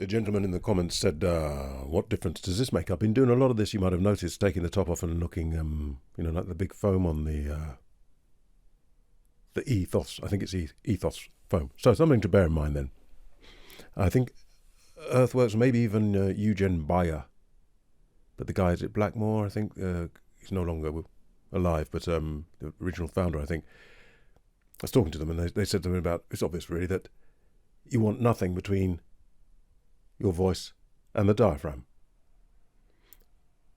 A gentleman in the comments said, what difference does this make? I've been doing a lot of this, you might have noticed, taking the top off and looking, like the big foam on the ethos. I think it's ethos foam. So something to bear in mind then. I think Earthworks, maybe even Eugen Bayer. But the guy, is it Blackmore? I think he's no longer alive, but the original founder, I think. I was talking to them and they said to me about, it's obvious really, that you want nothing between your voice and the diaphragm.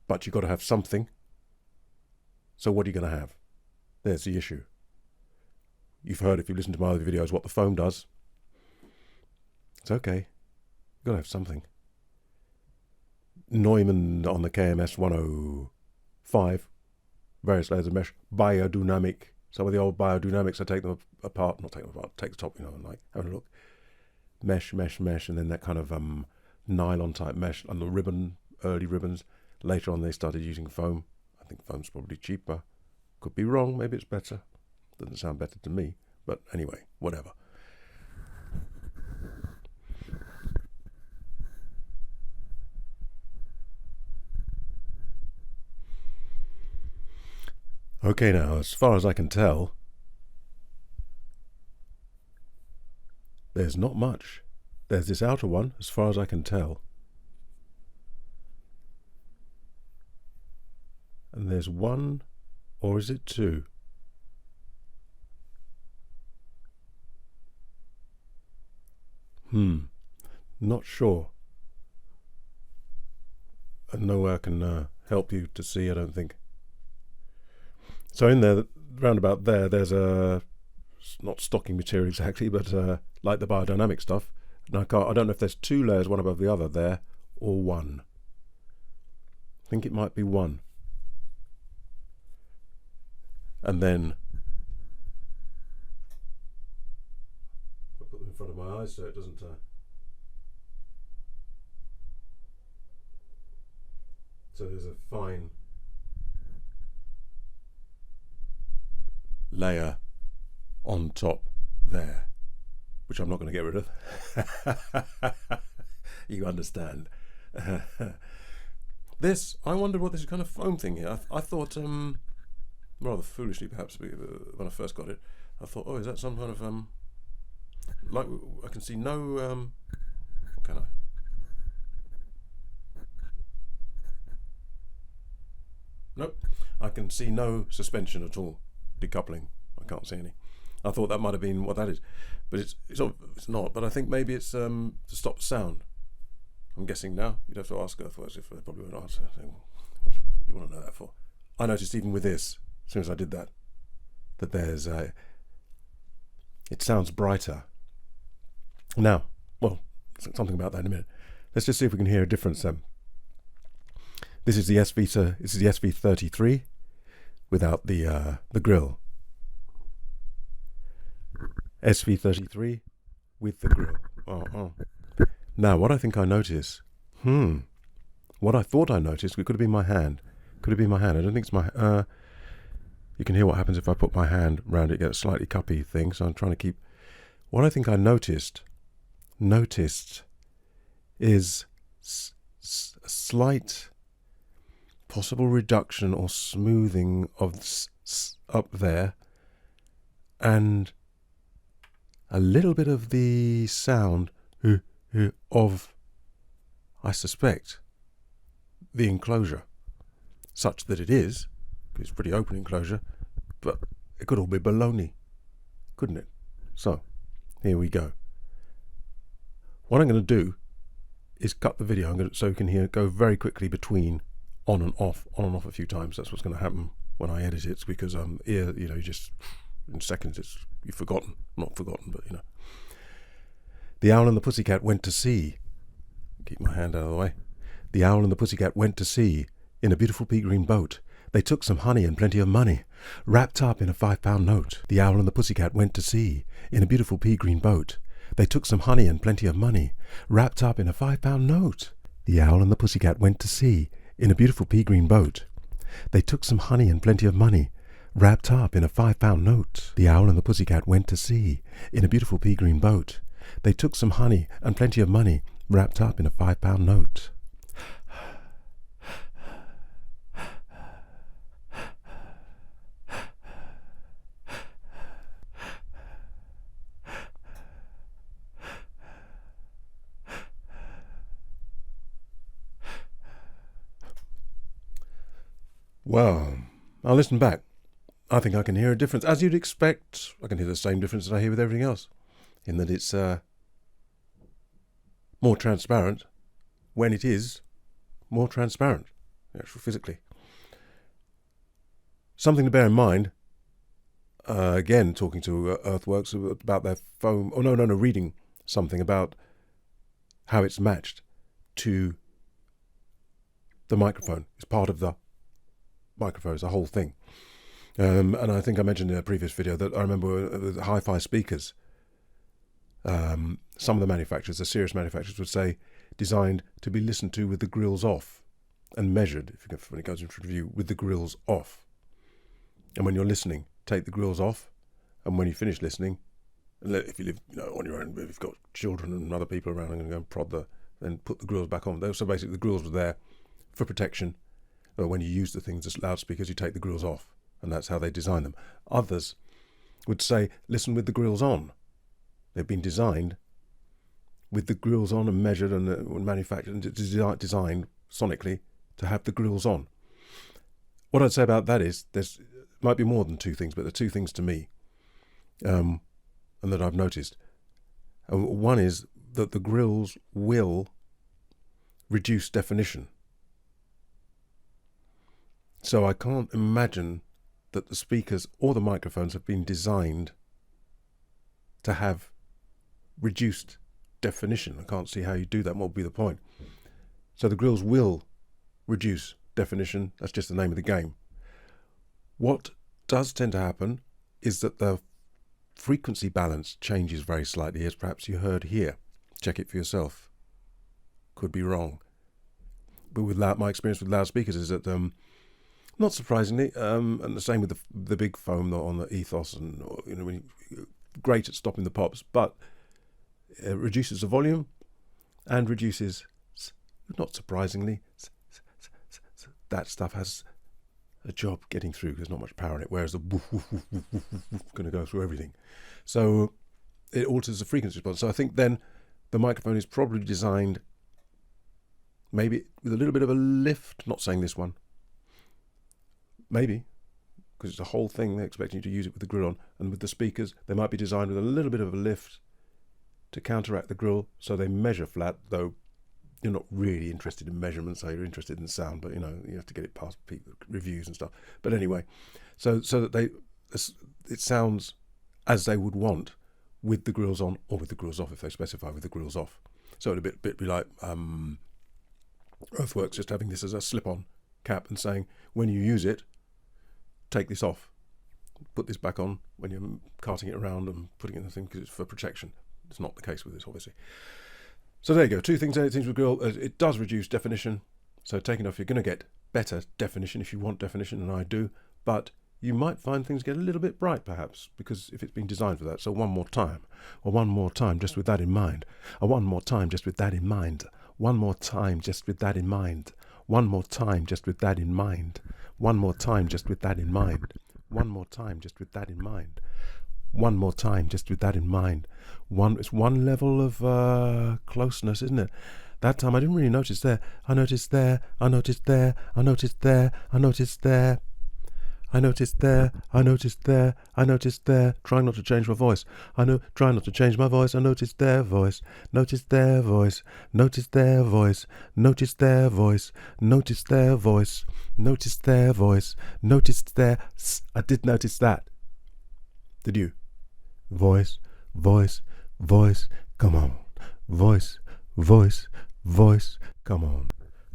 But you've got to have something. So what are you going to have? There's the issue. You've heard, if you listen to my other videos, what the foam does. It's okay. You've got to have something. Neumann on the KMS 105, various layers of mesh, biodynamic. Some of the old biodynamics, I take them apart, not take them apart, take the top, and like having a look. Mesh, and then that kind of nylon type mesh and the ribbon, early ribbons. Later on they started using foam. I think foam's probably cheaper. Could be wrong, maybe it's better. Doesn't sound better to me, but anyway, whatever. Okay, now, as far as I can tell, there's not much. There's this outer one, as far as I can tell. And there's one, or is it two? Not sure. And no way I can help you to see, I don't think. So in there, round about there, there's not stocking material exactly, but like the biodynamic stuff. And I don't know if there's two layers, one above the other there, or one. I think it might be one. And then I put them in front of my eyes so it doesn't. So there's a fine layer on top there, which I'm not going to get rid of. You understand. This, I wondered what this kind of foam thing here. I thought, rather foolishly perhaps, when I first got it, I thought, oh, is that some kind of, like, I can see no, what can I? Nope, I can see no suspension at all. Decoupling, I can't see any. I thought that might have been what that is, but it's not. But I think maybe it's to stop sound. I'm guessing now. You'd have to ask Earthworks if they probably won't answer. What do you want to know that for? I noticed even with this, as soon as I did that, that there's it sounds brighter. Now, well, something about that in a minute. Let's just see if we can hear a difference. This is the SV33. Without the Grille. SV33 with the Grille. Now, what I think I notice, what I thought I noticed, it could have been my hand. Could have been my hand. I don't think it's my, you can hear what happens if I put my hand around it, get a slightly cuppy thing, so I'm trying to keep, what I think I noticed is a slight possible reduction or smoothing of up there, and a little bit of the sound of, I suspect, the enclosure, such that it is, it's a pretty open enclosure, but it could all be baloney, couldn't it? So, here we go. What I'm going to do is cut the video, so you can go very quickly between on and off a few times. That's what's going to happen when I edit it, because you just in seconds you've forgotten, not forgotten, but The Owl and the Pussycat went to sea. Keep my hand out of the way. The Owl and the Pussycat went to sea in a beautiful pea green boat. They took some honey and plenty of money, wrapped up in a £5 note. The Owl and the Pussycat went to sea in a beautiful pea green boat. They took some honey and plenty of money, wrapped up in a £5 note. The Owl and the Pussycat went to sea in a beautiful pea green boat. They took some honey and plenty of money, wrapped up in a £5 note. The Owl and the Pussycat went to sea in a beautiful pea green boat. They took some honey and plenty of money, wrapped up in a £5 note. Well, I'll listen back. I think I can hear a difference. As you'd expect, I can hear the same difference that I hear with everything else, in that it's more transparent when it is more transparent, actually physically. Something to bear in mind, again, talking to Earthworks about their foam, reading something about how it's matched to the microphone. It's part of the microphone, it's the whole thing. And I think I mentioned in a previous video that I remember with hi-fi speakers, some of the manufacturers, the serious manufacturers, would say designed to be listened to with the grills off and measured, when it goes into review, with the grills off. And when you're listening, take the grills off, and when you finish listening, if you live on your own, if you've got children and other people around and go and prod then put the grills back on. So basically the grills were there for protection. When you use the things as loudspeakers, you take the grills off, and that's how they design them. Others would say, listen with the grills on. They've been designed with the grills on and measured and manufactured and designed sonically to have the grills on. What I'd say about that is there's might be more than two things, but there are two things to me and that I've noticed. One is that the grills will reduce definition. So I can't imagine that the speakers or the microphones have been designed to have reduced definition. I can't see how you do that. What would be the point? So the grills will reduce definition. That's just the name of the game. What does tend to happen is that the frequency balance changes very slightly, as perhaps you heard here. Check it for yourself. Could be wrong. But with my experience with loudspeakers is that not surprisingly, and the same with the big foam on the Ethos, and great at stopping the pops, but it reduces the volume and reduces, not surprisingly, that stuff has a job getting through. There's not much power in it, whereas the woof, woof, woof, woof, woof, woof, woof, going to go through everything. So it alters the frequency response. So I think then the microphone is probably designed maybe with a little bit of a lift. Not saying this one. Maybe, because it's a whole thing. They're expecting you to use it with the grill on. And with the speakers, they might be designed with a little bit of a lift to counteract the grill, so they measure flat, though you're not really interested in measurements, so you're interested in sound, but you have to get it past reviews and stuff. But anyway, so that it sounds as they would want with the grills on or with the grills off, if they specify with the grills off. So it'd be like Earthworks just having this as a slip-on cap and saying, when you use it, take this off, put this back on when you're carting it around and putting it in the thing, because it's for protection. It's not the case with this, obviously. So there you go. Two things with grill. It does reduce definition. So taking off, you're going to get better definition if you want definition, and I do. But you might find things get a little bit bright, perhaps, because if it's been designed for that. So one more time, just with that in mind. One more time, just with that in mind. One more time, just with that in mind. One more time, just with that in mind. One more time, just with that in mind. One more time, just with that in mind. One more time, just with that in mind. It's one level of closeness, isn't it? That time I didn't really notice there. I noticed there. I noticed there. I noticed there. I noticed there. I noticed there. I noticed there. I noticed there. Trying not to change my voice. Trying not to change my voice. I noticed their voice. Noticed their voice. Noticed their voice. Noticed their voice. Noticed their voice. Noticed their voice. Noticed their. I did notice that. Did you? Voice, voice, voice, come on. Voice, voice, voice, come on.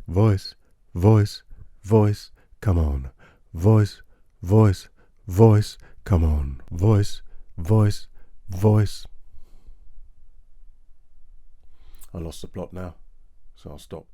Voice, voice, voice, come on. Voice, voice, voice, come on. Voice, voice, voice. I lost the plot now, so I'll stop.